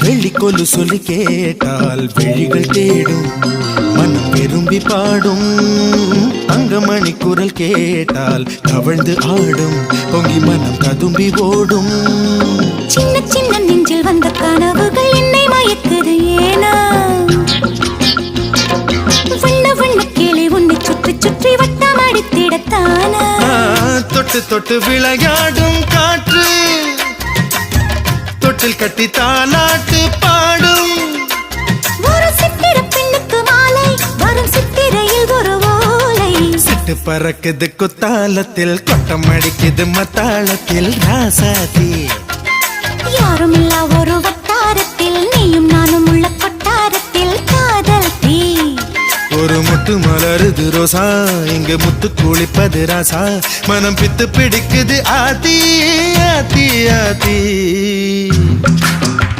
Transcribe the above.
வெள்ளிக்கொலு சொல்லி கேட்டால் விழிகள் தேடும், மனம் விரும்பி பாடும். தங்கமணி குரல் கேட்டால் கவழ்ந்து ஆடும், பொங்கி மனம் ததும்பி ஓடும். சின்ன சின்ன நெஞ்சில் வந்த கனவுகள் என்னை மயக்குது ஏனா? வண்ண வண்ண கிளி உன்னை சுற்றி சுற்றி வட்டம் அடித்திடத்தானா? தொட்டு தொட்டு விளையாடும் காற்று தொட்டில் கட்டி தாலாட்டு பாடும். ஒரு சித்திர பெண்ணுக்கு மாலை வரும் சித்திரையில் ஒரு ஓலை. சிட்டு பறக்குது குத்தாலத்தில், கொட்டம் அடிக்குது மத்தாளத்தில். ராசாதி யாரும் இல்லா ஒரு வட்டாரத்தில், நீயும் நானும் உள்ள கொட்டாரத்தில் காதல் தீ. ஒரு முட்டு மலருது ரோசா, இங்கு முத்து குளிப்பது ராசா. மனம் பித்து பிடிக்குது ஆதி ஆதி ஆதி.